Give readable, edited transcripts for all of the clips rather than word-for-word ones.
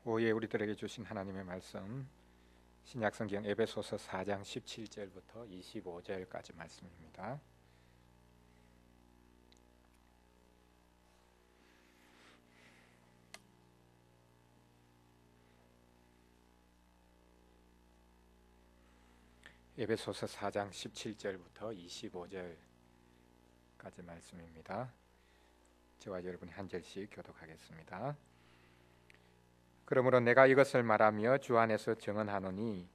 오후에 우리들에게 주신 하나님의 말씀 신약성경 에베소서 4장 17절부터 25절까지 말씀입니다. 에베소서 4장 17절부터 25절까지 말씀입니다. 저와 여러분이 한 절씩 교독하겠습니다. 그러므로 내가 이것을 말하며 주 안에서 증언하노니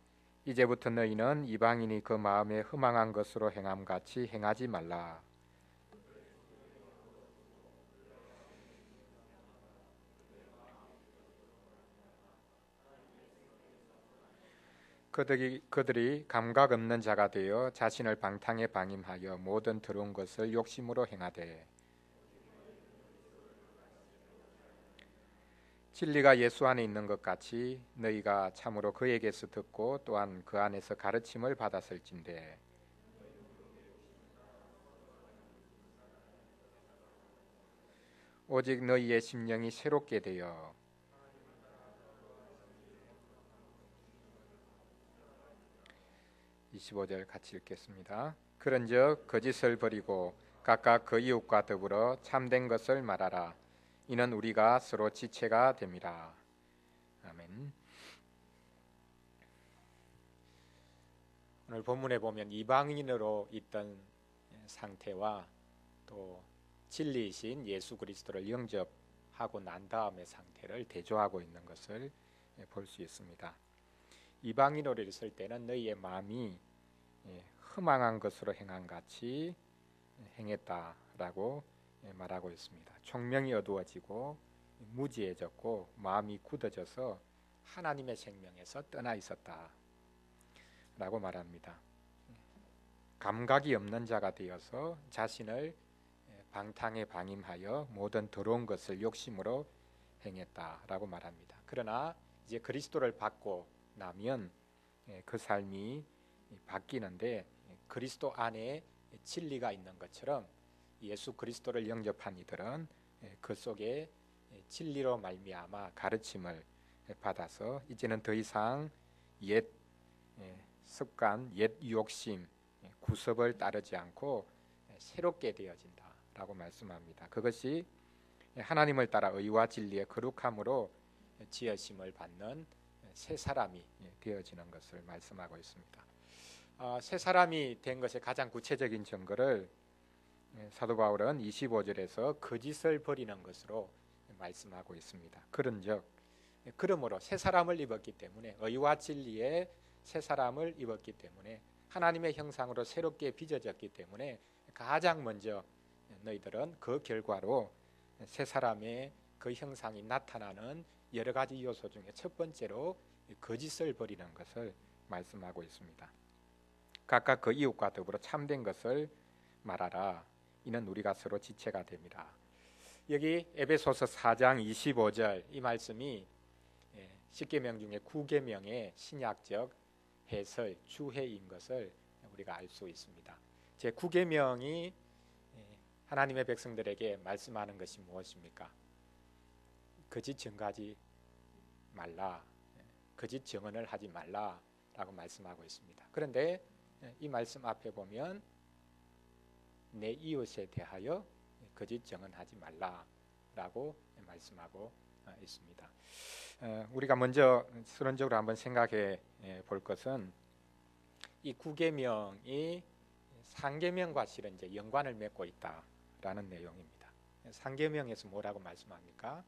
이제부터 너희는 이방인이 그 마음에 허망한 것으로 행함같이 행하지 말라. 그들이 감각 없는 자가 되어 자신을 방탕에 방임하여 모든 더러운 것을 욕심으로 행하되 진리가 예수 안에 있는 것 같이 너희가 참으로 그에게서 듣고 또한 그 안에서 가르침을 받았을진대 오직 너희의 심령이 새롭게 되어 25절 같이 읽겠습니다. 그런즉 거짓을 버리고 각각 그 이웃과 더불어 참된 것을 말하라. 이는 우리가 서로 지체가 됨이라. 아멘. 오늘 본문에 보면 이방인으로 있던 상태와 또 진리이신 예수 그리스도를 영접하고 난 다음의 상태를 대조하고 있는 것을 볼 수 있습니다. 이방인으로 있을 때는 너희의 마음이 허망한 것으로 행한 같이 행했다라고 말하고 있습니다. 총명이 어두워지고 무지해졌고 마음이 굳어져서 하나님의 생명에서 떠나 있었다라고 말합니다. 감각이 없는 자가 되어서 자신을 방탕에 방임하여 모든 더러운 것을 욕심으로 행했다라고 말합니다. 그러나 이제 그리스도를 받고 나면 그 삶이 바뀌는데 그리스도 안에 진리가 있는 것처럼 예수 그리스도를 영접한 이들은 그 속에 진리로 말미암아 가르침을 받아서 이제는 더 이상 옛 습관, 옛 욕심, 구습을 따르지 않고 새롭게 되어진다라고 말씀합니다. 그것이 하나님을 따라 의와 진리의 거룩함으로 지으심을 받는 새 사람이 되어지는 것을 말씀하고 있습니다. 새 사람이 된 것의 가장 구체적인 증거를 사도 바울은 25절에서 거짓을 버리는 것으로 말씀하고 있습니다. 그런즉 그러므로 새 사람을 입었기 때문에 의와 진리의 새 사람을 입었기 때문에 하나님의 형상으로 새롭게 빚어졌기 때문에 가장 먼저 너희들은 그 결과로 새 사람의 그 형상이 나타나는 여러 가지 요소 중에 첫 번째로 거짓을 버리는 것을 말씀하고 있습니다. 각각 그 이웃과 더불어 참된 것을 말하라. 이는 우리가 서로 지체가 됨이라. 여기 에베소서 4장 25절 이 말씀이 10계명 중에 9계명의 신약적 해설 주해인 것을 우리가 알 수 있습니다. 제 9계명이 하나님의 백성들에게 말씀하는 것이 무엇입니까? 거짓 증거하지 말라, 거짓 증언을 하지 말라라고 말씀하고 있습니다. 그런데 이 말씀 앞에 보면 내 이웃에 대하여 거짓 증언하지 말라라고 말씀하고 있습니다. 우리가 먼저 서론적으로 한번 생각해 볼 것은 이 9계명이 상계명과 실은 이제 연관을 맺고 있다라는 내용입니다. 상계명에서 뭐라고 말씀합니까?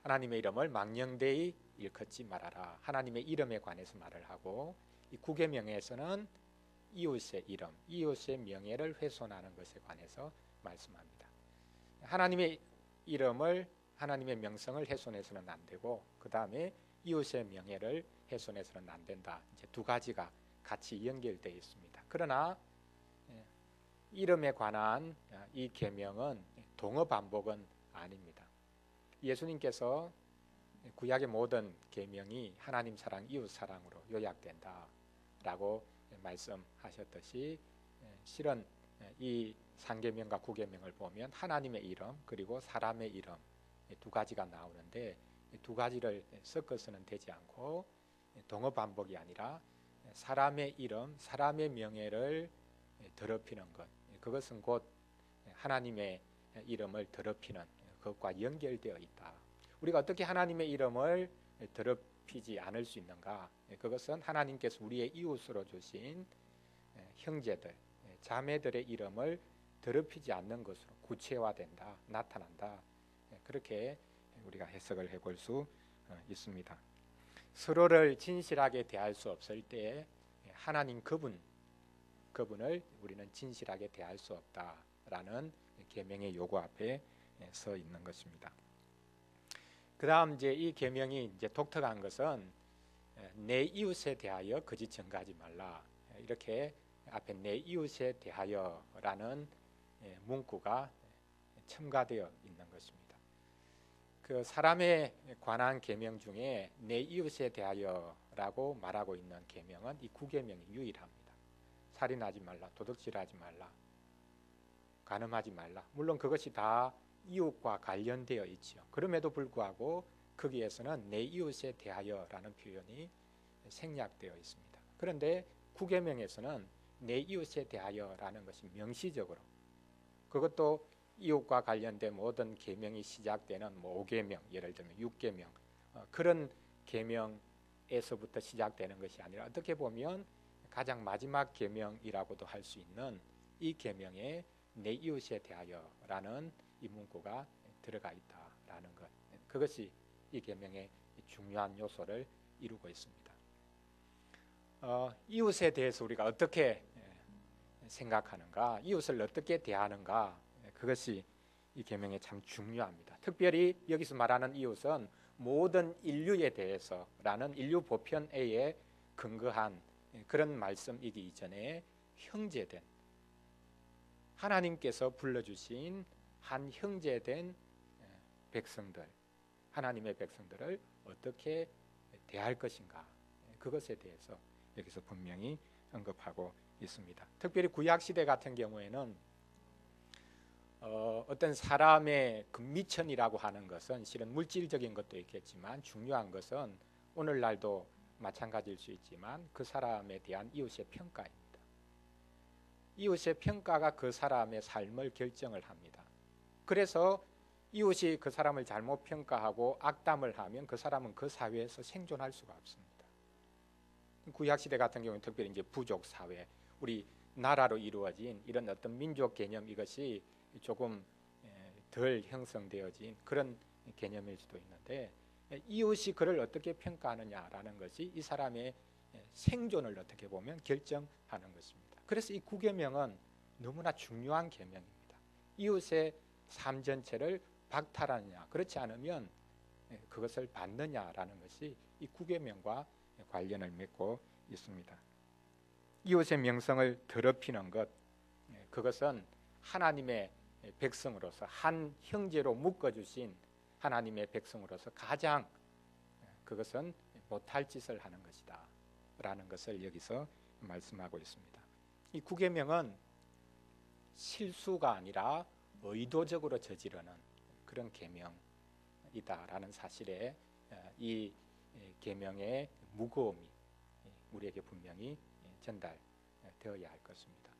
하나님의 이름을 망령되이 일컫지 말아라. 하나님의 이름에 관해서 말을 하고 이 9계명에서는 이웃의 이름, 이웃의 명예를 훼손하는 것에 관해서 말씀합니다. 하나님의 이름을 하나님의 명성을 훼손해서는 안 되고 그 다음에 이웃의 명예를 훼손해서는 안 된다. 이제 두 가지가 같이 연결되어 있습니다. 그러나 이름에 관한 이 계명은 동어 반복은 아닙니다. 예수님께서 구약의 모든 계명이 하나님 사랑, 이웃 사랑으로 요약된다라고 말씀하셨듯이 실은 이 상계명과 9계명을 보면 하나님의 이름 그리고 사람의 이름 두 가지가 나오는데 두 가지를 섞어서는 되지 않고 동어 반복이 아니라 사람의 이름, 사람의 명예를 더럽히는 것, 그것은 곧 하나님의 이름을 더럽히는 것과 연결되어 있다. 우리가 어떻게 하나님의 이름을 더럽히지 않을 수 있는가? 그것은 하나님께서 우리의 이웃으로 주신 형제들, 자매들의 이름을 더럽히지 않는 것으로 구체화된다, 나타난다. 그렇게 우리가 해석을 해볼 수 있습니다. 서로를 진실하게 대할 수 없을 때 하나님 그분을 우리는 진실하게 대할 수 없다라는 계명의 요구 앞에 서 있는 것입니다. 그다음 이제 이 계명이 이제 독특한 것은 내 이웃에 대하여 거짓 증거하지 말라. 이렇게 앞에 내 이웃에 대하여라는 문구가 첨가되어 있는 것입니다. 그 사람에 관한 계명 중에 내 이웃에 대하여라고 말하고 있는 계명은 이 9계명이 유일합니다. 살인하지 말라, 도둑질하지 말라, 간음하지 말라. 물론 그것이 다 이웃과 관련되어 있죠. 그럼에도 불구하고 거기에서는 내 이웃에 대하여라는 표현이 생략되어 있습니다. 그런데 9계명에서는 내 이웃에 대하여라는 것이 명시적으로, 그것도 이웃과 관련된 모든 계명이 시작되는 5계명, 예를 들면 6계명, 그런 계명에서부터 시작되는 것이 아니라 어떻게 보면 가장 마지막 계명이라고도 할 수 있는 이 계명에 내 이웃에 대하여라는 이 문구가 들어가 있다라는 것, 그것이 이 계명의 중요한 요소를 이루고 있습니다. 이웃에 대해서 우리가 어떻게 생각하는가, 이웃을 어떻게 대하는가, 그것이 이 계명에 참 중요합니다. 특별히 여기서 말하는 이웃은 모든 인류에 대해서라는 인류 보편에 근거한 그런 말씀이기 이전에 형제된, 하나님께서 불러주신 한 형제된 백성들, 하나님의 백성들을 어떻게 대할 것인가, 그것에 대해서 여기서 분명히 언급하고 있습니다. 특별히 구약시대 같은 경우에는 어떤 사람의 그 미천이라고 하는 것은 실은 물질적인 것도 있겠지만 중요한 것은 오늘날도 마찬가지일 수 있지만 그 사람에 대한 이웃의 평가입니다. 이웃의 평가가 그 사람의 삶을 결정을 합니다. 그래서 이웃이 그 사람을 잘못 평가하고 악담을 하면 그 사람은 그 사회에서 생존할 수가 없습니다. 구약시대 같은 경우는 특별히 이제 부족 사회, 우리 나라로 이루어진 이런 어떤 민족 개념, 이것이 조금 덜 형성되어진 그런 개념일 수도 있는데, 이웃이 그를 어떻게 평가하느냐라는 것이 이 사람의 생존을 어떻게 보면 결정하는 것입니다. 그래서 이 9계명은 너무나 중요한 계명입니다. 이웃의 삶 전체를 박탈하느냐, 그렇지 않으면 그것을 받느냐라는 것이 이 9계명과 관련을 맺고 있습니다. 이웃의 명성을 더럽히는 것, 그것은 하나님의 백성으로서, 한 형제로 묶어주신 하나님의 백성으로서 가장 그것은 못할 짓을 하는 것이다 라는 것을 여기서 말씀하고 있습니다. 이 9계명은 실수가 아니라 의도적으로 저지르는 그런 계명이다라는 사실에 이 계명의 무거움이 우리에게 분명히 전달되어야 할 것입니다.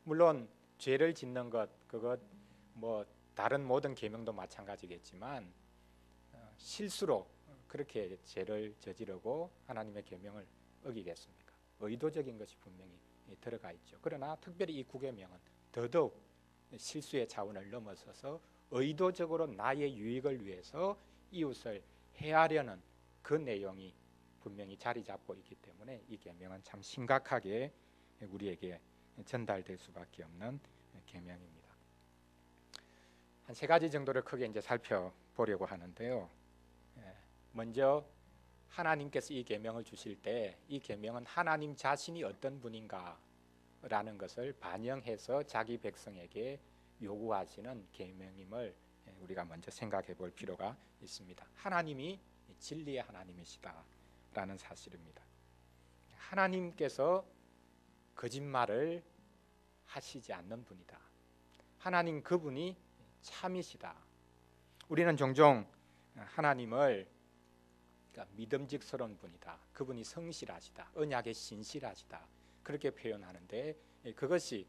물론 죄를 짓는 것, 그것 뭐 다른 모든 계명도 마찬가지겠지만 실수로 그렇게 죄를 저지르고 하나님의 계명을 어기겠습니까? 의도적인 것이 분명히 들어가 있죠. 그러나 특별히 이 9계명은 더더욱 실수의 차원을 넘어서서 의도적으로 나의 유익을 위해서 이웃을 해하려는 그 내용이 분명히 자리 잡고 있기 때문에 이 계명은 참 심각하게 우리에게 전달될 수밖에 없는 계명입니다. 한 3가지 정도를 크게 이제 살펴보려고 하는데요. 먼저 하나님께서 이 계명을 주실 때 이 계명은 하나님 자신이 어떤 분인가라는 것을 반영해서 자기 백성에게 요구하시는 계명임을 우리가 먼저 생각해 볼 필요가 있습니다. 하나님이 진리의 하나님이시다라는 사실입니다. 하나님께서 거짓말을 하시지 않는 분이다. 하나님 그분이 참이시다. 우리는 종종 하나님을 그러니까 믿음직스러운 분이다. 그분이 성실하시다. 언약에 신실하시다. 그렇게 표현하는데 그것이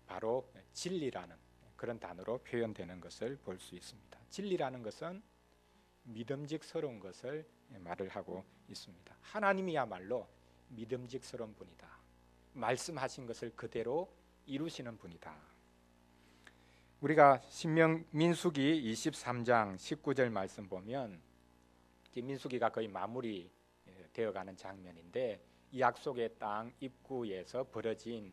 바로 진리라는 그런 단어로 표현되는 것을 볼 수 있습니다. 진리라는 것은 믿음직스러운 것을 말을 하고 있습니다. 하나님이야말로 믿음직스러운 분이다. 말씀하신 것을 그대로 이루시는 분이다. 우리가 민수기 23장 19절 말씀 보면 민수기가 거의 마무리 되어가는 장면인데 이 약속의 땅 입구에서 벌어진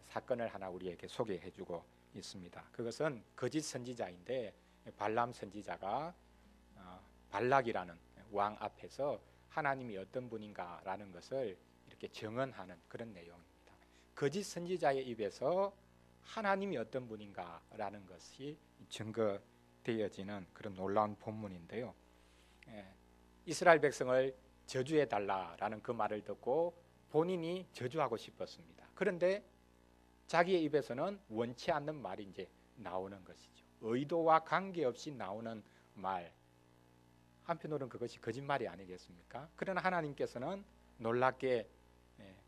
사건을 하나 우리에게 소개해주고 있습니다. 그것은 거짓 선지자인데 발람 선지자가 발락이라는 왕 앞에서 하나님이 어떤 분인가라는 것을 이렇게 증언하는 그런 내용입니다. 거짓 선지자의 입에서 하나님이 어떤 분인가라는 것이 증거되어지는 그런 놀라운 본문인데요. 이스라엘 백성을 저주해 달라라는 그 말을 듣고 본인이 저주하고 싶었습니다. 그런데 자기의 입에서는 원치 않는 말이 이제 나오는 것이죠. 의도와 관계없이 나오는 말. 한편으로는 그것이 거짓말이 아니겠습니까? 그러나 하나님께서는 놀랍게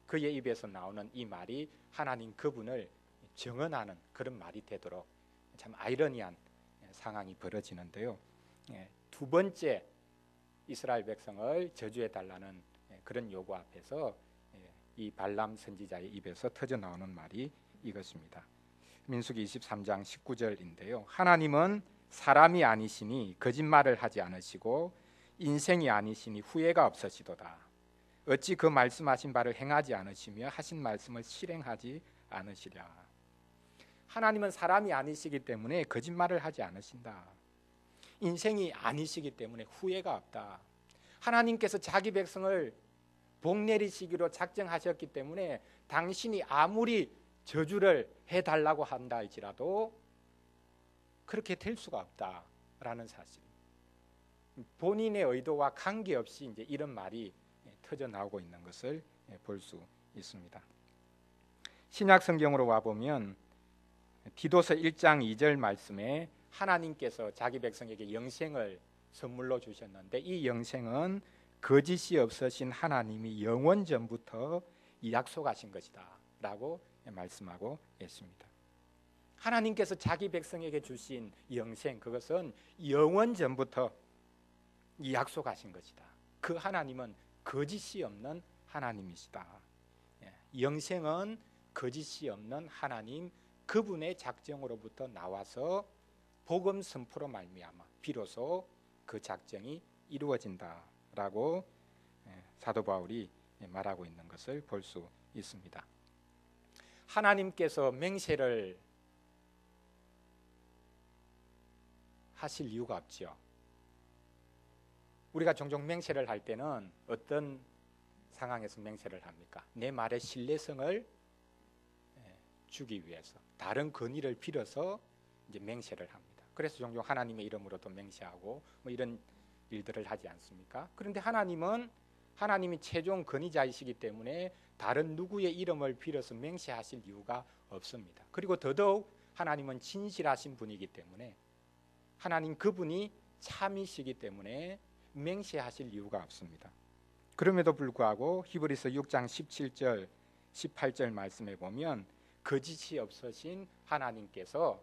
그의 입에서 나오는 이 말이 하나님 그분을 증언하는 그런 말이 되도록 참 아이러니한 상황이 벌어지는데요. 두 번째 이스라엘 백성을 저주해 달라는 그런 요구 앞에서 이 발람 선지자의 입에서 터져 나오는 말이 이것입니다. 민수기 23장 19절인데요. 하나님은 사람이 아니시니 거짓말을 하지 않으시고 인생이 아니시니 후회가 없으시도다. 어찌 그 말씀하신 바를 행하지 않으시며 하신 말씀을 실행하지 않으시랴. 하나님은 사람이 아니시기 때문에 거짓말을 하지 않으신다. 인생이 아니시기 때문에 후회가 없다. 하나님께서 자기 백성을 복 내리시기로 작정하셨기 때문에 당신이 아무리 저주를 해달라고 한다 할지라도 그렇게 될 수가 없다라는 사실. 본인의 의도와 관계없이 이제 이런 말이 터져 나오고 있는 것을 볼 수 있습니다. 신약 성경으로 와 보면 디도서 1장 2절 말씀에 하나님께서 자기 백성에게 영생을 선물로 주셨는데 이 영생은 거짓이 없으신 하나님이 영원 전부터 약속하신 것이다라고 말씀하고 있습니다. 하나님께서 자기 백성에게 주신 영생 그것은 영원 전부터 약속하신 것이다. 그 하나님은 거짓이 없는 하나님이시다. 영생은 거짓이 없는 하나님 그분의 작정으로부터 나와서 복음 선포로 말미암아 비로소 그 작정이 이루어진다라고 사도 바울이 말하고 있는 것을 볼 수 있습니다. 하나님께서 맹세를 하실 이유가 없지요. 우리가 종종 맹세를 할 때는 어떤 상황에서 맹세를 합니까? 내 말의 신뢰성을 주기 위해서 다른 권위를 빌어서 이제 맹세를 합니다. 그래서 종종 하나님의 이름으로도 맹세하고 뭐 이런 일들을 하지 않습니까? 그런데 하나님은 하나님이 최종 권위자이시기 때문에 다른 누구의 이름을 빌어서 맹세하실 이유가 없습니다. 그리고 더더욱 하나님은 진실하신 분이기 때문에 하나님 그분이 참이시기 때문에 맹세하실 이유가 없습니다. 그럼에도 불구하고 히브리서 6장 17절 18절 말씀에 보면 거짓이 없으신 하나님께서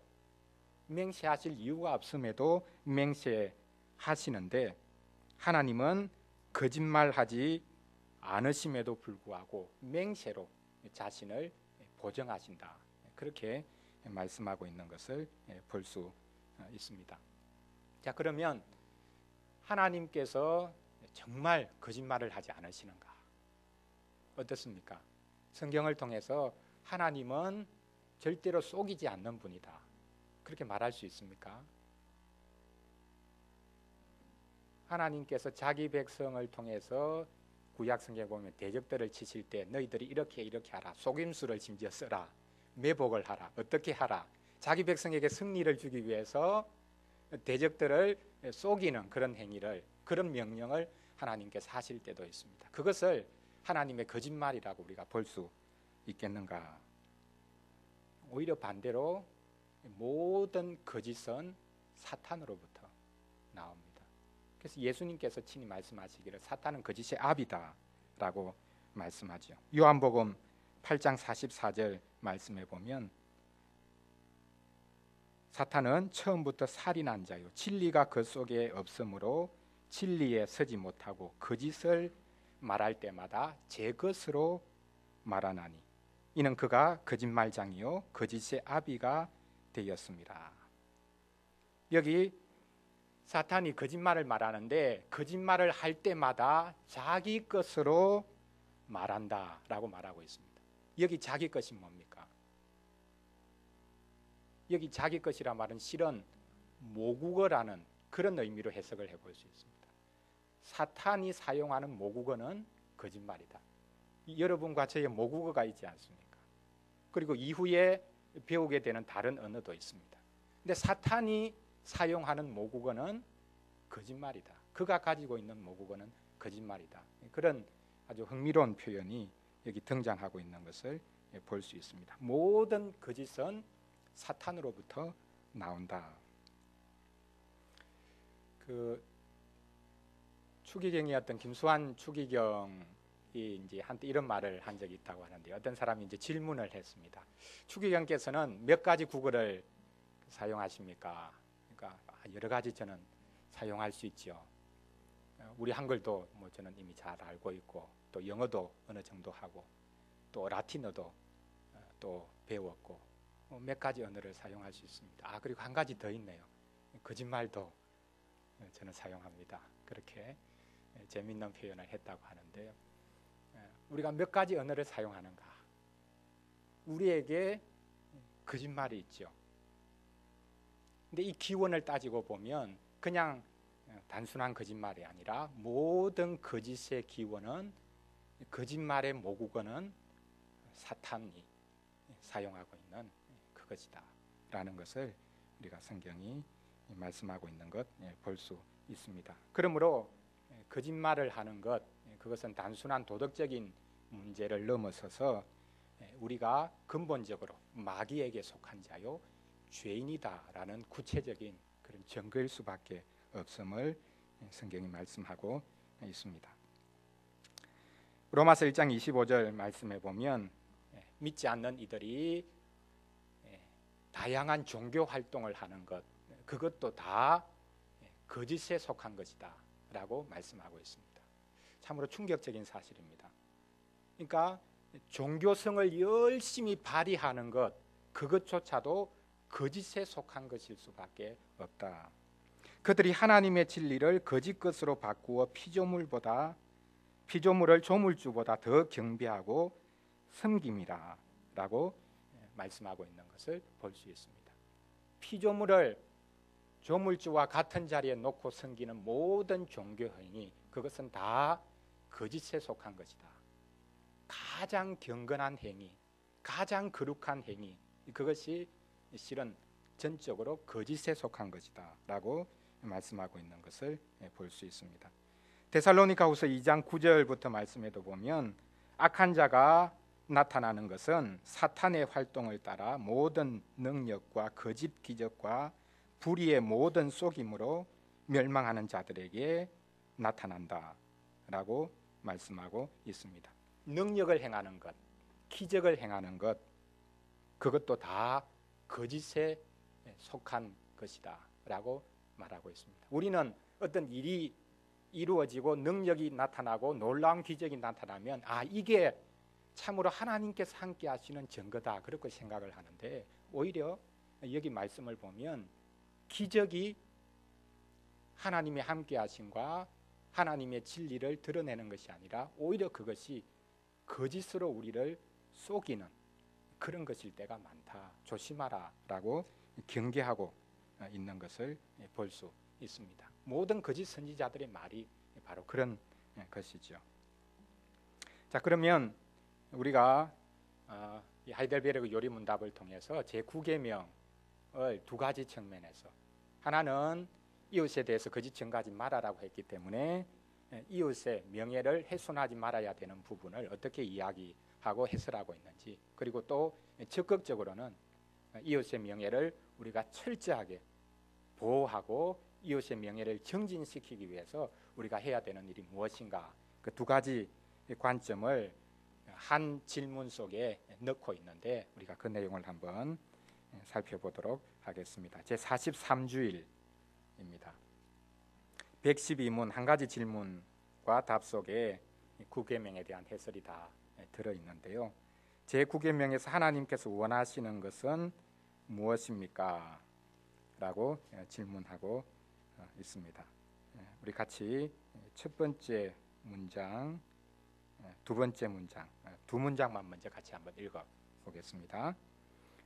맹세하실 이유가 없음에도 맹세하시는데 하나님은 거짓말하지 않으심에도 불구하고 맹세로 자신을 보정하신다. 그렇게 말씀하고 있는 것을 볼 수 있습니다. 자, 그러면 하나님께서 정말 거짓말을 하지 않으시는가? 어떻습니까? 성경을 통해서 하나님은 절대로 속이지 않는 분이다. 그렇게 말할 수 있습니까? 하나님께서 자기 백성을 통해서 구약 성경에 보면 대적들을 치실 때 너희들이 이렇게 하라. 속임수를 심지어 써라. 매복을 하라. 어떻게 하라. 자기 백성에게 승리를 주기 위해서 대적들을 속이는 그런 행위를 그런 명령을 하나님께서 하실 때도 있습니다. 그것을 하나님의 거짓말이라고 우리가 볼 수 있겠는가? 오히려 반대로 모든 거짓은 사탄으로부터 나옵니다. 그래서 예수님께서 친히 말씀하시기를 사탄은 거짓의 아비다라고 말씀하죠. 요한복음 8장 44절 말씀해 보면 사탄은 처음부터 살인한 자요 진리가 그 속에 없으므로 진리에 서지 못하고 거짓을 말할 때마다 제 것으로 말하나니 이는 그가 거짓말장이요 거짓의 아비가 되었습니다. 여기 사탄이 거짓말을 말하는데 거짓말을 할 때마다 자기 것으로 말한다라고 말하고 있습니다. 여기 자기 것이 뭡니까? 여기 자기 것이라 말은 실은 모국어라는 그런 의미로 해석을 해볼 수 있습니다. 사탄이 사용하는 모국어는 거짓말이다. 여러분과 저의 모국어가 있지 않습니까? 그리고 이후에 배우게 되는 다른 언어도 있습니다. 근데 사탄이 사용하는 모국어는 거짓말이다. 그가 가지고 있는 모국어는 거짓말이다. 그런 아주 흥미로운 표현이 여기 등장하고 있는 것을 볼 수 있습니다. 모든 거짓은 사탄으로부터 나온다. 그 추기경이었던 김수환 추기경이 이제 한때 이런 말을 한 적이 있다고 하는데 어떤 사람이 이제 질문을 했습니다. 추기경께서는 몇 가지 국어를 사용하십니까? 그러니까 여러 가지 저는 사용할 수 있죠. 우리 한글도 뭐 저는 이미 잘 알고 있고 또 영어도 어느 정도 하고 또 라틴어도 또 배웠고 몇 가지 언어를 사용할 수 있습니다. 그리고 한 가지 더 있네요. 거짓말도 저는 사용합니다. 그렇게 재미있는 표현을 했다고 하는데요. 우리가 몇 가지 언어를 사용하는가? 우리에게 거짓말이 있죠. 근데 이 기원을 따지고 보면 그냥 단순한 거짓말이 아니라 모든 거짓의 기원은 거짓말의 모국어는 사탄이 사용하고 있는 그것이다 라는 것을 우리가 성경이 말씀하고 있는 것 볼 수 있습니다. 그러므로 거짓말을 하는 것 그것은 단순한 도덕적인 문제를 넘어서서 우리가 근본적으로 마귀에게 속한 자요 죄인이다라는 구체적인 그런 증거일 수밖에 없음을 성경이 말씀하고 있습니다. 로마서 1장 25절 말씀해 보면 믿지 않는 이들이 다양한 종교 활동을 하는 것 그것도 다 거짓에 속한 것이다 라고 말씀하고 있습니다. 참으로 충격적인 사실입니다. 그러니까 종교성을 열심히 발휘하는 것 그것조차도 거짓에 속한 것일 수밖에 없다. 그들이 하나님의 진리를 거짓 것으로 바꾸어 피조물을 조물주보다 더 경배하고 섬김이라 라고 말씀하고 있는 것을 볼 수 있습니다. 피조물을 조물주와 같은 자리에 놓고 섬기는 모든 종교 행위 그것은 다 거짓에 속한 것이다. 가장 경건한 행위, 가장 거룩한 행위 그것이 실은 전적으로 거짓에 속한 것이다 라고 말씀하고 있는 것을 볼 수 있습니다. 데살로니가후서 2장 9절부터 말씀에도 보면 악한 자가 나타나는 것은 사탄의 활동을 따라 모든 능력과 거짓 기적과 불의의 모든 속임으로 멸망하는 자들에게 나타난다 라고 말씀하고 있습니다. 능력을 행하는 것, 기적을 행하는 것 그것도 다 거짓에 속한 것이다 라고 말하고 있습니다. 우리는 어떤 일이 이루어지고 능력이 나타나고 놀라운 기적이 나타나면 이게 참으로 하나님께서 함께 하시는 증거다 그렇게 생각을 하는데 오히려 여기 말씀을 보면 기적이 하나님의 함께 하심과 하나님의 진리를 드러내는 것이 아니라 오히려 그것이 거짓으로 우리를 속이는 그런 것일 때가 많다. 조심하라 라고 경계하고 있는 것을 볼 수 있습니다. 모든 거짓 선지자들의 말이 바로 그런 것이죠. 자, 그러면 우리가 이 하이델베르그 요리문답을 통해서 제9계명을 두 가지 측면에서 하나는 이웃에 대해서 거짓 증거하지 말아라고 했기 때문에 이웃의 명예를 훼손하지 말아야 되는 부분을 어떻게 이야기하고 해설하고 있는지 그리고 또 적극적으로는 이웃의 명예를 우리가 철저하게 보호하고 이웃의 명예를 증진시키기 위해서 우리가 해야 되는 일이 무엇인가, 그 두 가지 관점을 한 질문 속에 넣고 있는데 우리가 그 내용을 한번 살펴보도록 하겠습니다. 제 43주일입니다. 112문 한 가지 질문과 답 속에 구계명에 대한 해설이 다 들어있는데요. 제 구계명에서 하나님께서 원하시는 것은 무엇입니까? 라고 질문하고 있습니다. 우리 같이 첫 번째 문장, 두 번째 문장, 두 문장만 먼저 같이 한번 읽어보겠습니다.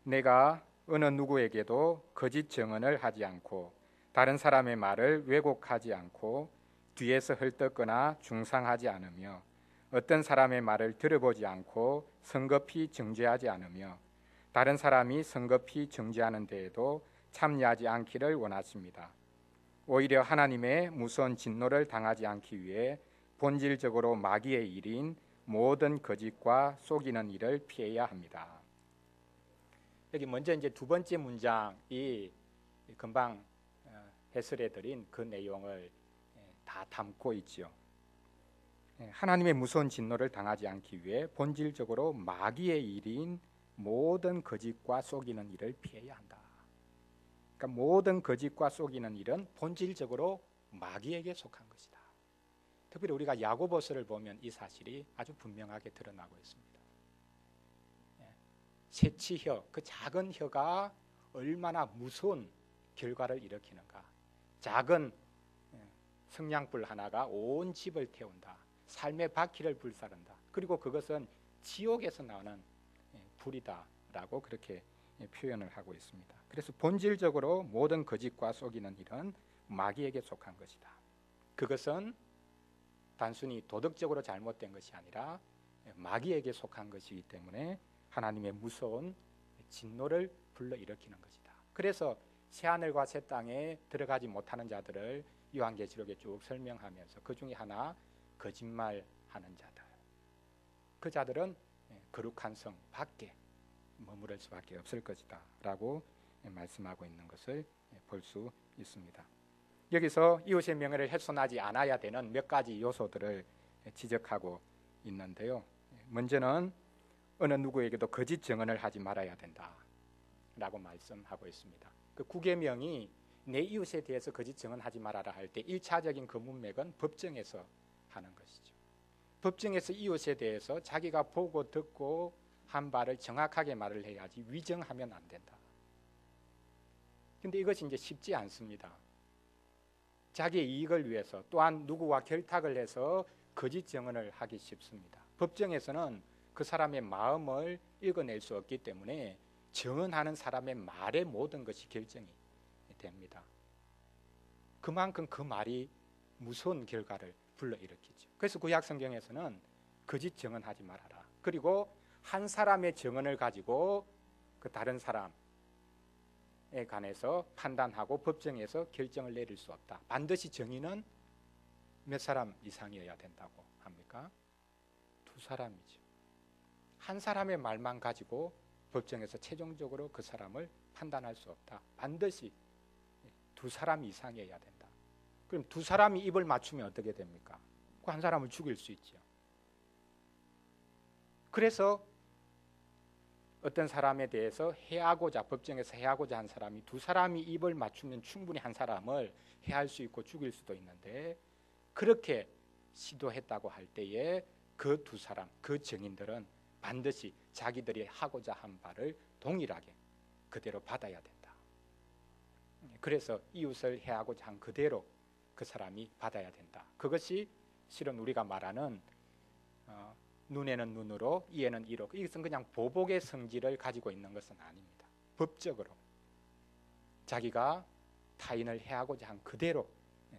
내가 어느 누구에게도 거짓 증언을 하지 않고 다른 사람의 말을 왜곡하지 않고 뒤에서 헐뜯거나 중상하지 않으며 어떤 사람의 말을 들어보지 않고 성급히 정죄하지 않으며 다른 사람이 성급히 정죄하는 데에도 참여하지 않기를 원하십니다. 오히려 하나님의 무서운 진노를 당하지 않기 위해 본질적으로 마귀의 일인 모든 거짓과 속이는 일을 피해야 합니다. 여기 먼저 이제 두 번째 문장이 금방 해설해드린 그 내용을 다 담고 있지요. 하나님의 무서운 진노를 당하지 않기 위해 본질적으로 마귀의 일인 모든 거짓과 속이는 일을 피해야 한다. 그러니까 모든 거짓과 속이는 일은 본질적으로 마귀에게 속한 것이다. 특별히 우리가 야고보서를 보면 이 사실이 아주 분명하게 드러나고 있습니다. 새치혀, 그 작은 혀가 얼마나 무서운 결과를 일으키는가. 작은 성냥불 하나가 온 집을 태운다. 삶의 바퀴를 불사른다. 그리고 그것은 지옥에서 나오는 불이다라고 그렇게 표현을 하고 있습니다. 그래서 본질적으로 모든 거짓과 속이는 일은 마귀에게 속한 것이다. 그것은 단순히 도덕적으로 잘못된 것이 아니라 마귀에게 속한 것이기 때문에 하나님의 무서운 진노를 불러일으키는 것이다. 그래서 새하늘과 새 땅에 들어가지 못하는 자들을 요한계시록에 쭉 설명하면서 그 중에 하나 거짓말하는 자들, 그 자들은 거룩한 성 밖에 머무를 수밖에 없을 것이다 라고 말씀하고 있는 것을 볼 수 있습니다. 여기서 이웃의 명예를 훼손하지 않아야 되는 몇 가지 요소들을 지적하고 있는데요. 먼저는 어느 누구에게도 거짓 증언을 하지 말아야 된다 라고 말씀하고 있습니다. 그 구계명이 내 이웃에 대해서 거짓 증언하지 말아라 할 때 1차적인 그 문맥은 법정에서 하는 것이죠. 법정에서 이웃에 대해서 자기가 보고 듣고 한 바를 정확하게 말을 해야지 위정하면 안 된다. 근데 이것이 이제 쉽지 않습니다. 자기의 이익을 위해서 또한 누구와 결탁을 해서 거짓 증언을 하기 쉽습니다. 법정에서는 그 사람의 마음을 읽어낼 수 없기 때문에 증언하는 사람의 말의 모든 것이 결정이 됩니다. 그만큼 그 말이 무서운 결과를 불러일으키죠. 그래서 구약 성경에서는 거짓 증언하지 말아라. 그리고 한 사람의 증언을 가지고 그 다른 사람에 관해서 판단하고 법정에서 결정을 내릴 수 없다. 반드시 정의는 몇 사람 이상이어야 된다고 합니까? 두 사람이죠. 한 사람의 말만 가지고 법정에서 최종적으로 그 사람을 판단할 수 없다. 반드시 두 사람 이상이어야 된다. 그럼 두 사람이 입을 맞추면 어떻게 됩니까? 그 한 사람을 죽일 수 있죠. 그래서 어떤 사람에 대해서 해하고자, 법정에서 해하고자 한 사람이 두 사람이 입을 맞추면 충분히 한 사람을 해할 수 있고 죽일 수도 있는데, 그렇게 시도했다고 할 때에 그 두 사람, 그 증인들은 반드시 자기들이 하고자 한 바를 동일하게 그대로 받아야 된다. 그래서 이웃을 해하고자 한 그대로 그 사람이 받아야 된다. 그것이 실은 우리가 말하는 눈에는 눈으로, 이에는 이로, 이것은 그냥 보복의 성질을 가지고 있는 것은 아닙니다. 법적으로 자기가 타인을 해하고자 한 그대로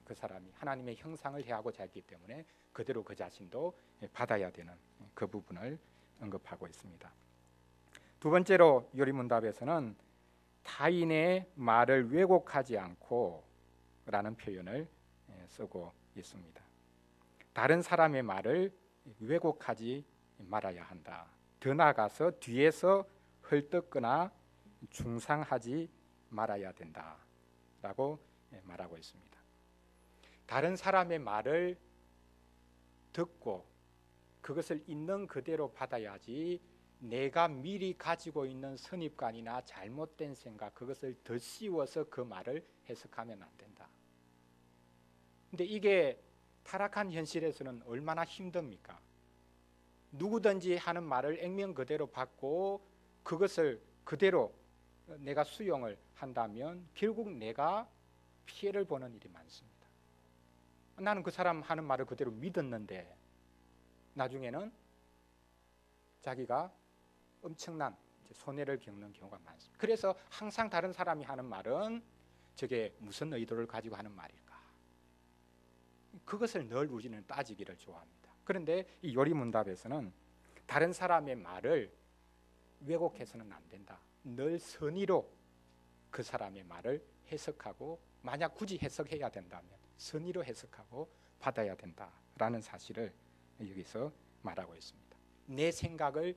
그 사람이 하나님의 형상을 해하고자 했기 때문에 그대로 그 자신도 받아야 되는 그 부분을 언급하고 있습니다. 두 번째로 요리문답에서는 타인의 말을 왜곡하지 않고 라는 표현을 쓰고 있습니다. 다른 사람의 말을 왜곡하지 말아야 한다. 더 나아가서 뒤에서 헐뜯거나 중상하지 말아야 된다 라고 말하고 있습니다. 다른 사람의 말을 듣고 그것을 있는 그대로 받아야지 내가 미리 가지고 있는 선입관이나 잘못된 생각, 그것을 덧씌워서 그 말을 해석하면 안 된다. 근데 이게 타락한 현실에서는 얼마나 힘듭니까? 누구든지 하는 말을 액면 그대로 받고 그것을 그대로 내가 수용을 한다면 결국 내가 피해를 보는 일이 많습니다. 나는 그 사람 하는 말을 그대로 믿었는데 나중에는 자기가 엄청난 손해를 겪는 경우가 많습니다. 그래서 항상 다른 사람이 하는 말은 저게 무슨 의도를 가지고 하는 말일까? 그것을 늘 우리는 따지기를 좋아합니다. 그런데 이 요리문답에서는 다른 사람의 말을 왜곡해서는 안 된다. 늘 선의로 그 사람의 말을 해석하고, 만약 굳이 해석해야 된다면 선의로 해석하고 받아야 된다라는 사실을 여기서 말하고 있습니다. 내 생각을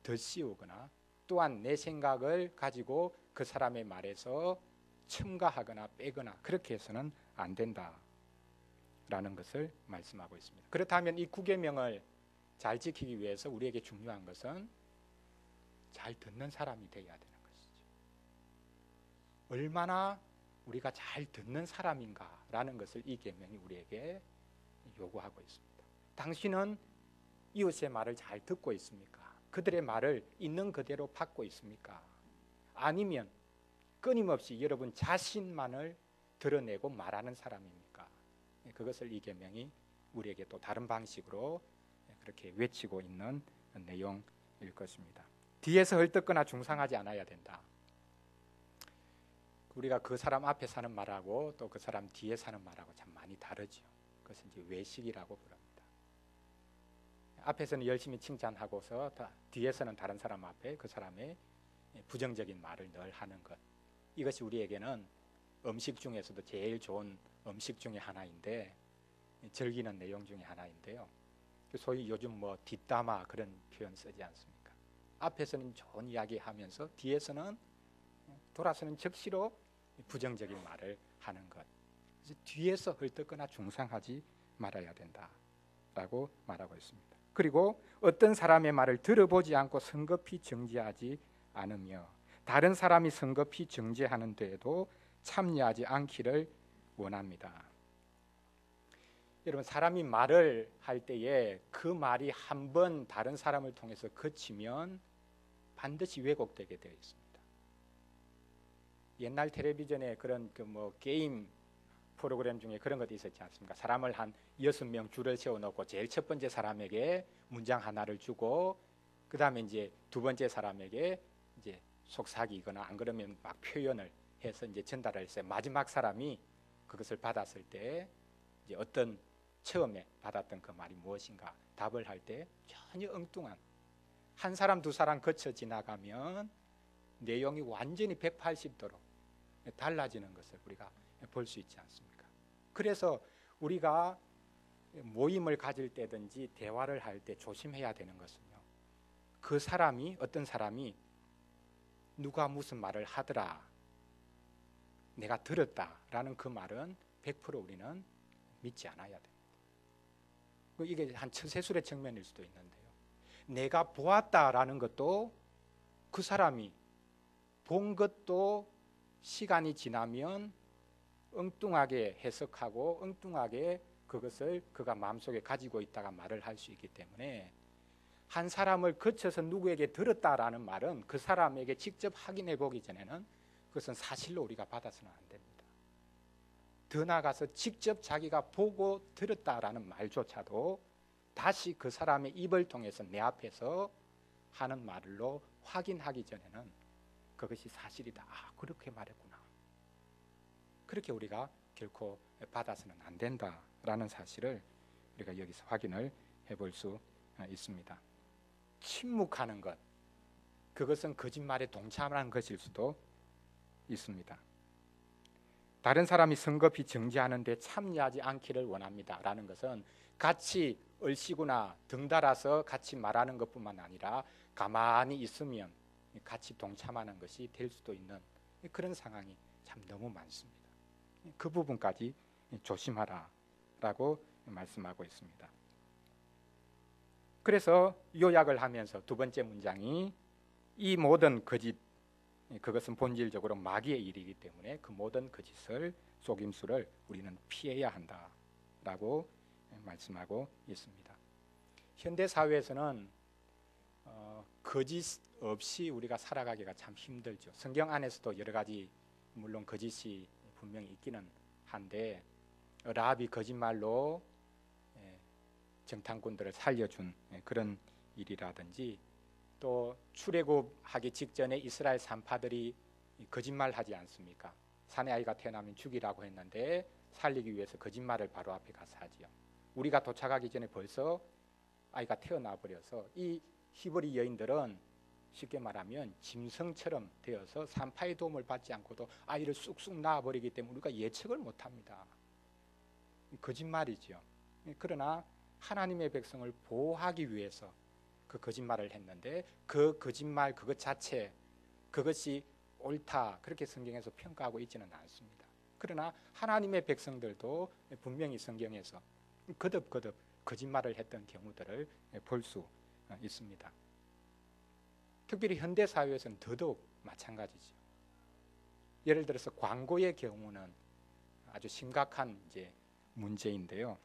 덧씌우거나 또한 내 생각을 가지고 그 사람의 말에서 첨가하거나 빼거나 그렇게 해서는 안 된다라는 것을 말씀하고 있습니다. 그렇다면 이 9계명을 잘 지키기 위해서 우리에게 중요한 것은 잘 듣는 사람이 되어야 되는 것이죠. 얼마나 우리가 잘 듣는 사람인가라는 것을 이 계명이 우리에게 요구하고 있습니다. 당신은 이웃의 말을 잘 듣고 있습니까? 그들의 말을 있는 그대로 받고 있습니까? 아니면 끊임없이 여러분 자신만을 드러내고 말하는 사람입니까? 그것을 이 계명이 우리에게 또 다른 방식으로 그렇게 외치고 있는 내용일 것입니다. 뒤에서 헐뜯거나 중상하지 않아야 된다. 우리가 그 사람 앞에 사는 말하고 또 그 사람 뒤에 사는 말하고 참 많이 다르죠. 그것은 이제 외식이라고 부릅니다. 앞에서는 열심히 칭찬하고서 뒤에서는 다른 사람 앞에 그 사람의 부정적인 말을 늘 하는 것. 이것이 우리에게는 음식 중에서도 제일 좋은 음식 중에 하나인데, 즐기는 내용 중에 하나인데요. 소위 요즘 뭐 뒷담화 그런 표현 쓰지 않습니까? 앞에서는 좋은 이야기 하면서 뒤에서는 돌아서는 즉시로 부정적인 말을 하는 것. 그래서 뒤에서 헐뜯거나 중상하지 말아야 된다라고 말하고 있습니다. 그리고 어떤 사람의 말을 들어보지 않고 성급히 정죄하지 않으며 다른 사람이 성급히 정죄하는 데에도 참여하지 않기를 원합니다. 여러분, 사람이 말을 할 때에 그 말이 한 번 다른 사람을 통해서 거치면 반드시 왜곡되게 되어 있습니다. 옛날 텔레비전에 그런 게임 프로그램 중에 그런 것도 있었지 않습니까? 사람을 한 6명 줄을 세워놓고 제일 첫 번째 사람에게 문장 하나를 주고 그 다음에 이제 두 번째 사람에게 이제 속삭이거나 안 그러면 막 표현을 해서 이제 전달을 했어요. 마지막 사람이 그것을 받았을 때 이제 어떤 처음에 받았던 그 말이 무엇인가 답을 할 때 전혀 엉뚱한, 한 사람 두 사람 거쳐 지나가면 내용이 완전히 180도로 달라지는 것을 우리가 볼 수 있지 않습니까? 그래서 우리가 모임을 가질 때든지 대화를 할 때 조심해야 되는 것은요, 그 사람이, 어떤 사람이 누가 무슨 말을 하더라, 내가 들었다라는 그 말은 100% 우리는 믿지 않아야 됩니다. 이게 한 처세술의 측면일 수도 있는데요, 내가 보았다라는 것도 그 사람이 본 것도 시간이 지나면 엉뚱하게 해석하고 엉뚱하게 그것을 그가 마음속에 가지고 있다가 말을 할 수 있기 때문에 한 사람을 거쳐서 누구에게 들었다라는 말은 그 사람에게 직접 확인해 보기 전에는 그것은 사실로 우리가 받아서는 안 됩니다. 더 나아가서 직접 자기가 보고 들었다라는 말조차도 다시 그 사람의 입을 통해서 내 앞에서 하는 말로 확인하기 전에는 그것이 사실이다, 그렇게 말했구나, 그렇게 우리가 결코 받아서는 안 된다라는 사실을 우리가 여기서 확인을 해볼 수 있습니다. 침묵하는 것, 그것은 거짓말에 동참하는 것일 수도 있습니다. 다른 사람이 성급히 정죄하는 데 참여하지 않기를 원합니다 라는 것은 같이 얼씨구나 덩달아서 같이 말하는 것뿐만 아니라 가만히 있으면 같이 동참하는 것이 될 수도 있는 그런 상황이 참 너무 많습니다. 그 부분까지 조심하라라고 말씀하고 있습니다. 그래서 요약을 하면서 두 번째 문장이 이 모든 거짓, 그것은 본질적으로 마귀의 일이기 때문에 그 모든 거짓을, 속임수를 우리는 피해야 한다라고 말씀하고 있습니다. 현대 사회에서는 거짓 없이 우리가 살아가기가 참 힘들죠. 성경 안에서도 여러 가지 물론 거짓이 분명히 있기는 한데, 라합이 거짓말로 정탐꾼들을 살려준 그런 일이라든지, 또 출애굽하기 직전에 이스라엘 산파들이 거짓말하지 않습니까? 사내 아이가 태어나면 죽이라고 했는데 살리기 위해서 거짓말을 바로 앞에 가서 하지요. 우리가 도착하기 전에 벌써 아이가 태어나 버려서 이 히브리 여인들은 쉽게 말하면 짐승처럼 되어서 산파의 도움을 받지 않고도 아이를 쑥쑥 낳아버리기 때문에 우리가 예측을 못합니다. 거짓말이죠. 그러나 하나님의 백성을 보호하기 위해서 그 거짓말을 했는데, 그 거짓말 그것 자체, 그것이 옳다 그렇게 성경에서 평가하고 있지는 않습니다. 그러나 하나님의 백성들도 분명히 성경에서 거듭거듭 거짓말을 했던 경우들을 볼 수 있습니다. 특별히 현대 사회에서는 더더욱 마찬가지죠. 예를 들어서 광고의 경우는 아주 심각한 이제 문제인데요.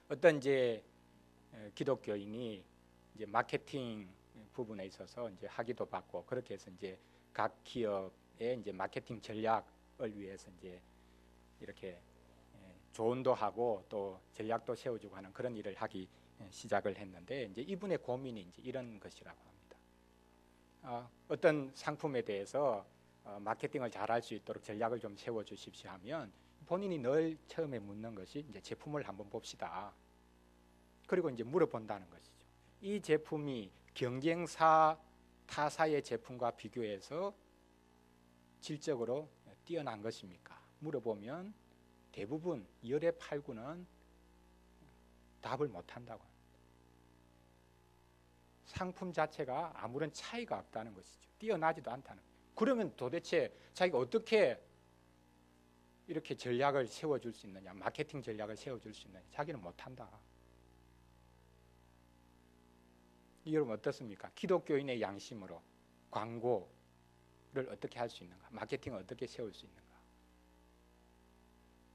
어떤 이제 기독교인이 이제 마케팅 부분에 있어서 이제 학위도 받고, 그렇게 해서 이제 각 기업의 이제 마케팅 전략을 위해서 이제 이렇게 조언도 하고 또 전략도 세워주고 하는 그런 일을 하기 시작을 했는데, 이제 이분의 고민이 이제 이런 것이라고 합니다. 어떤 상품에 대해서 마케팅을 잘할 수 있도록 전략을 좀 세워주십시오 하면, 본인이 늘 처음에 묻는 것이 이제 제품을 한번 봅시다. 그리고 이제 물어본다는 것이죠. 이 제품이 경쟁사 타사의 제품과 비교해서 질적으로 뛰어난 것입니까? 물어보면 대부분 열의 8구는 답을 못한다고 합니다. 상품 자체가 아무런 차이가 없다는 것이죠. 뛰어나지도 않다는 거예요. 그러면 도대체 자기가 어떻게 이렇게 전략을 세워줄 수 있느냐, 마케팅 전략을 세워줄 수 있느냐, 자기는 못한다. 여러분 어떻습니까? 기독교인의 양심으로 광고를 어떻게 할 수 있는가, 마케팅을 어떻게 세울 수 있는가.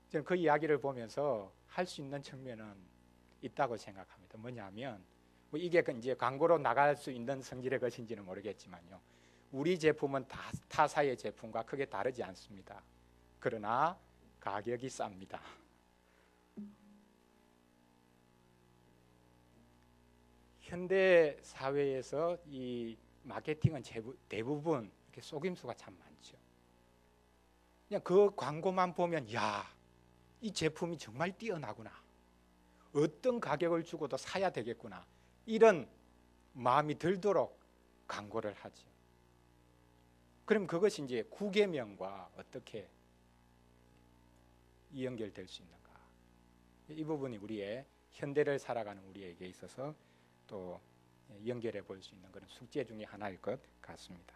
저는 그 이야기를 보면서 할 수 있는 측면은 있다고 생각합니다. 뭐냐면, 뭐 이게 이제 광고로 나갈 수 있는 성질의 것인지는 모르겠지만요, 우리 제품은 타사의 제품과 크게 다르지 않습니다. 그러나 가격이 쌉니다. 현대 사회에서 이 마케팅은 대부분 이렇게 속임수가 참 많죠. 그냥 그 광고만 보면, 야, 이 제품이 정말 뛰어나구나, 어떤 가격을 주고도 사야 되겠구나, 이런 마음이 들도록 광고를 하죠. 그럼 그것이 이제 구계명과 어떻게 연결될 수 있는가? 이 부분이 우리의 현대를 살아가는 우리에게 있어서 또 연결해 볼 수 있는 그런 숙제 중에 하나일 것 같습니다.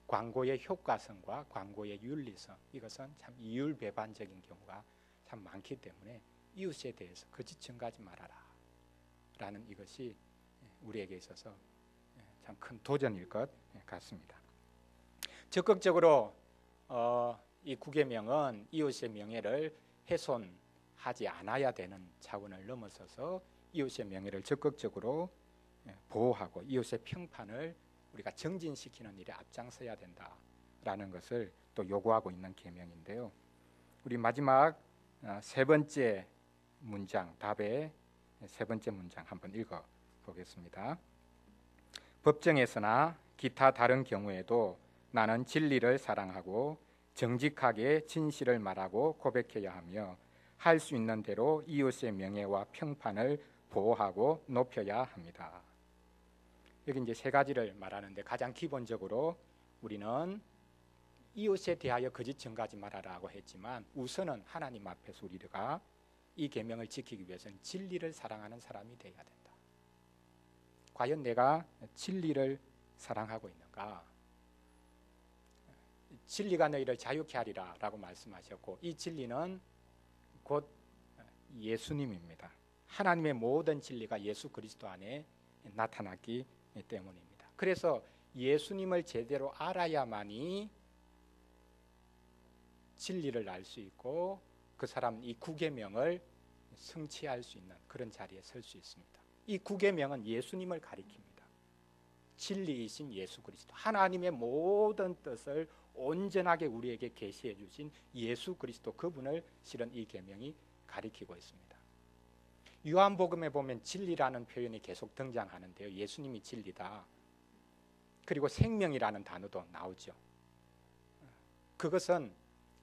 광고의 효과성과 광고의 윤리성, 이것은 참 이율배반적인 경우가 참 많기 때문에 이웃에 대해서 거짓 증가하지 말아라 라는 이것이 우리에게 있어서 참 큰 도전일 것 같습니다. 적극적으로 이 구계명은 이웃의 명예를 훼손하지 않아야 되는 차원을 넘어서서 이웃의 명예를 적극적으로 보호하고 이웃의 평판을 우리가 정진시키는 일에 앞장서야 된다라는 것을 또 요구하고 있는 계명인데요. 우리 마지막 세 번째 문장, 답의 세 번째 문장 한번 읽어 보겠습니다. 법정에서나 기타 다른 경우에도 나는 진리를 사랑하고 정직하게 진실을 말하고 고백해야 하며 할 수 있는 대로 이웃의 명예와 평판을 보호하고 높여야 합니다. 여기 이제 세 가지를 말하는데, 가장 기본적으로 우리는 이웃에 대하여 거짓 증가하지 말아라고 했지만, 우선은 하나님 앞에서 우리가 이 계명을 지키기 위해서는 진리를 사랑하는 사람이 되어야 된다. 과연 내가 진리를 사랑하고 있는가? 진리가 너희를 자유케 하리라 라고 말씀하셨고, 이 진리는 곧 예수님입니다. 하나님의 모든 진리가 예수 그리스도 안에 나타났기 때문입니다. 그래서 예수님을 제대로 알아야만이 진리를 알 수 있고 그 사람 이 구계명을 성취할 수 있는 그런 자리에 설 수 있습니다. 이 구계명은 예수님을 가리킵니다. 진리이신 예수 그리스도, 하나님의 모든 뜻을 온전하게 우리에게 계시해 주신 예수 그리스도, 그분을 실은 이 계명이 가리키고 있습니다. 요한복음에 보면 진리라는 표현이 계속 등장하는데요, 예수님이 진리다, 그리고 생명이라는 단어도 나오죠. 그것은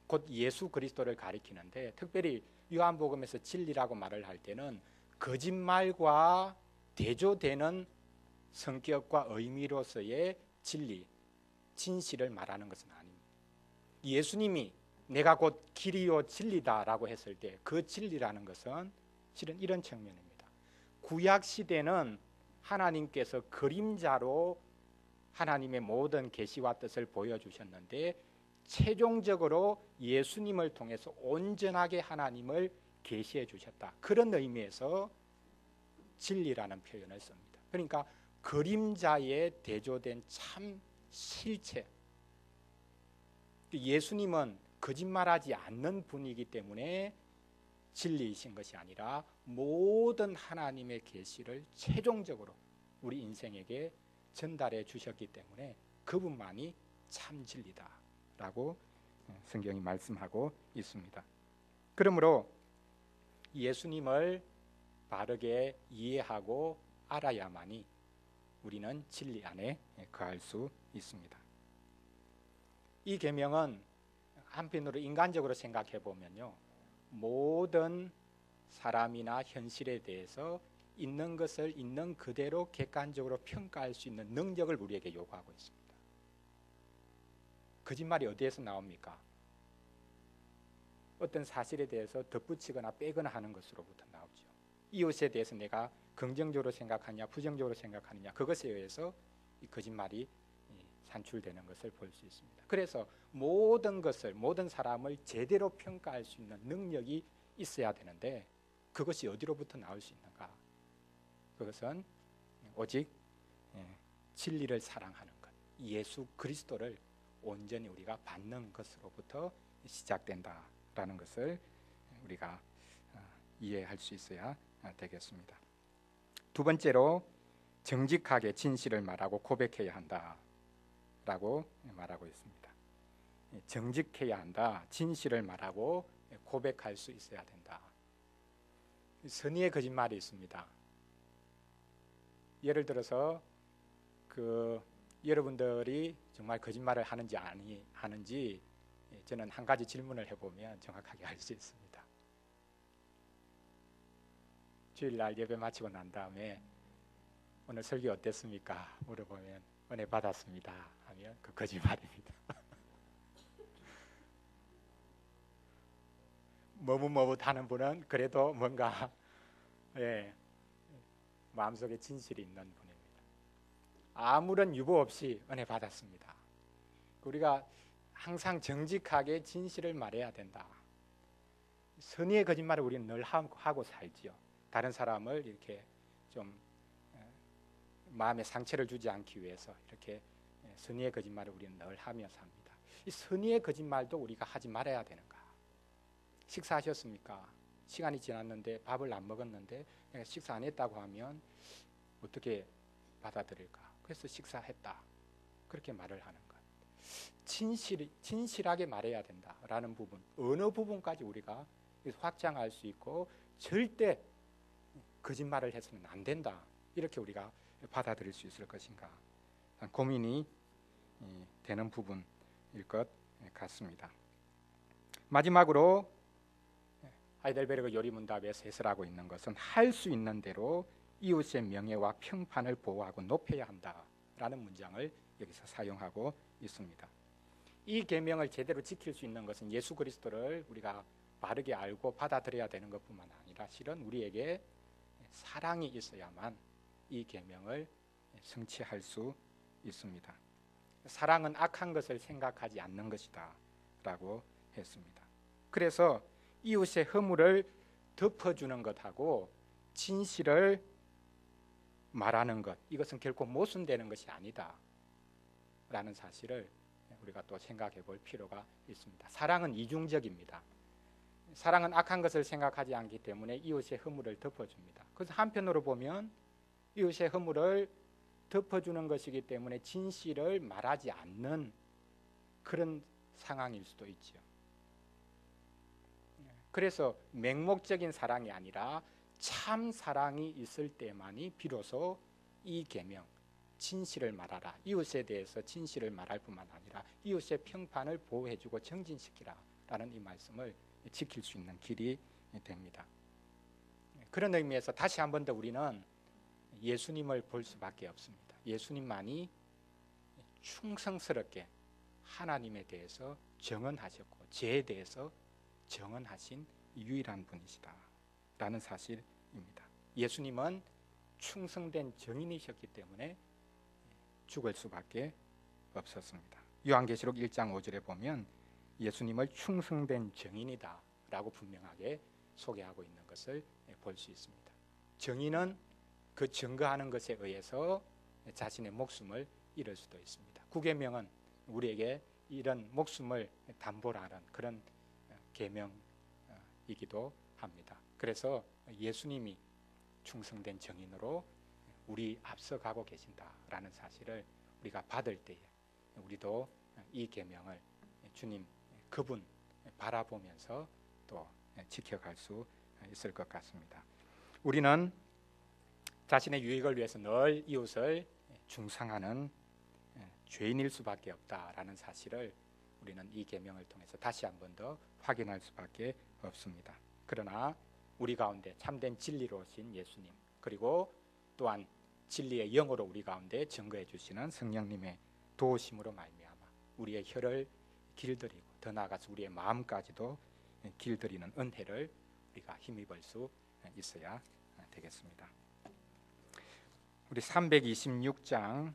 곧 예수 그리스도를 가리키는데, 특별히 요한복음에서 진리라고 말을 할 때는 거짓말과 대조되는 성격과 의미로서의 진리, 진실을 말하는 것은 아닙니다. 예수님이 내가 곧 길이요 진리다라고 했을 때 그 진리라는 것은 실은 이런 측면입니다. 구약 시대는 하나님께서 그림자로 하나님의 모든 계시와 뜻을 보여주셨는데, 최종적으로 예수님을 통해서 온전하게 하나님을 계시해 주셨다, 그런 의미에서 진리라는 표현을 씁니다. 그러니까 그림자에 대조된 참 실체, 예수님은 거짓말하지 않는 분이기 때문에 진리이신 것이 아니라 모든 하나님의 계시를 최종적으로 우리 인생에게 전달해 주셨기 때문에 그분만이 참 진리다라고 성경이 말씀하고 있습니다. 그러므로 예수님을 바르게 이해하고 알아야만이 우리는 진리 안에 거할 수 있습니다. 이 계명은 한편으로 인간적으로 생각해 보면요, 모든 사람이나 현실에 대해서 있는 것을 있는 그대로 객관적으로 평가할 수 있는 능력을 우리에게 요구하고 있습니다. 거짓말이 어디에서 나옵니까? 어떤 사실에 대해서 덧붙이거나 빼거나 하는 것으로부터 나오죠. 이웃에 대해서 내가 긍정적으로 생각하느냐 부정적으로 생각하느냐, 그것에 의해서 이 거짓말이 산출되는 것을 볼 수 있습니다. 그래서 모든 것을, 모든 사람을 제대로 평가할 수 있는 능력이 있어야 되는데, 그것이 어디로부터 나올 수 있는가? 그것은 오직 진리를 사랑하는 것, 예수 그리스도를 온전히 우리가 받는 것으로부터 시작된다라는 것을 우리가 이해할 수 있어야 되겠습니다. 두 번째로, 정직하게 진실을 말하고 고백해야 한다라고 말하고 있습니다. 정직해야 한다, 진실을 말하고 고백할 수 있어야 된다. 선의의 거짓말이 있습니다. 예를 들어서 여러분들이 정말 거짓말을 하는지 아니 하는지 저는 한 가지 질문을 해보면 정확하게 알 수 있습니다. 주일날 예배 마치고 난 다음에 오늘 설교 어땠습니까? 물어보면 은혜 받았습니다 하면 그 거짓말입니다. 머뭇머뭇하는 분은 그래도 뭔가 마음속에 진실이 있는 분입니다. 아무런 유보 없이 은혜 받았습니다. 우리가 항상 정직하게 진실을 말해야 된다. 선의의 거짓말을 우리는 늘 하고 살지요. 다른 사람을 이렇게 좀 마음에 상처를 주지 않기 위해서 이렇게 선의의 거짓말을 우리는 늘 하며 삽니다. 이 선의의 거짓말도 우리가 하지 말아야 되는가? 식사하셨습니까? 시간이 지났는데 밥을 안 먹었는데 내가 식사 안 했다고 하면 어떻게 받아들일까? 그래서 식사했다, 그렇게 말을 하는 것. 진실하게 말해야 된다라는 부분, 어느 부분까지 우리가 확장할 수 있고 절대 거짓말을 해서는 안 된다, 이렇게 우리가 받아들일 수 있을 것인가, 고민이 되는 부분일 것 같습니다. 마지막으로 하이델베르그 요리문답에서 해설하고 있는 것은 할 수 있는 대로 이웃의 명예와 평판을 보호하고 높여야 한다라는 문장을 여기서 사용하고 있습니다. 이 계명을 제대로 지킬 수 있는 것은 예수 그리스도를 우리가 바르게 알고 받아들여야 되는 것뿐만 아니라 실은 우리에게 사랑이 있어야만 이 계명을 성취할 수 있습니다. 사랑은 악한 것을 생각하지 않는 것이다 라고 했습니다. 그래서 이웃의 허물을 덮어주는 것하고 진실을 말하는 것, 이것은 결코 모순되는 것이 아니다 라는 사실을 우리가 또 생각해 볼 필요가 있습니다. 사랑은 이중적입니다. 사랑은 악한 것을 생각하지 않기 때문에 이웃의 허물을 덮어줍니다. 그래서 한편으로 보면 이웃의 허물을 덮어주는 것이기 때문에 진실을 말하지 않는 그런 상황일 수도 있죠. 그래서 맹목적인 사랑이 아니라 참 사랑이 있을 때만이 비로소 이 계명, 진실을 말하라, 이웃에 대해서 진실을 말할 뿐만 아니라 이웃의 평판을 보호해주고 정진시키라 라는 이 말씀을 지킬 수 있는 길이 됩니다. 그런 의미에서 다시 한 번 더 우리는 예수님을 볼 수밖에 없습니다. 예수님만이 충성스럽게 하나님에 대해서 정언하셨고 죄에 대해서 정언하신 유일한 분이시다 라는 사실입니다. 예수님은 충성된 증인이셨기 때문에 죽을 수밖에 없었습니다. 요한계시록 1장 5절에 보면 예수님을 충성된 증인이다 라고 분명하게 소개하고 있는 것을 볼 수 있습니다. 증인은 그 증거하는 것에 의해서 자신의 목숨을 잃을 수도 있습니다. 구계명은 우리에게 이런 목숨을 담보로 하는 그런 계명이기도 합니다. 그래서 예수님이 충성된 증인으로 우리 앞서가고 계신다라는 사실을 우리가 받을 때에 우리도 이 계명을 주님 그분 바라보면서 또 지켜갈 수 있을 것 같습니다. 우리는 자신의 유익을 위해서 늘 이웃을 중상하는 죄인일 수밖에 없다라는 사실을 우리는 이 계명을 통해서 다시 한 번 더 확인할 수밖에 없습니다. 그러나 우리 가운데 참된 진리로 오신 예수님, 그리고 또한 진리의 영으로 우리 가운데 증거해 주시는 성령님의 도우심으로 말미암아 우리의 혀를 길들이고 더 나아가서 우리의 마음까지도 길들이는 은혜를 우리가 힘입을 수 있어야 되겠습니다. 우리 326장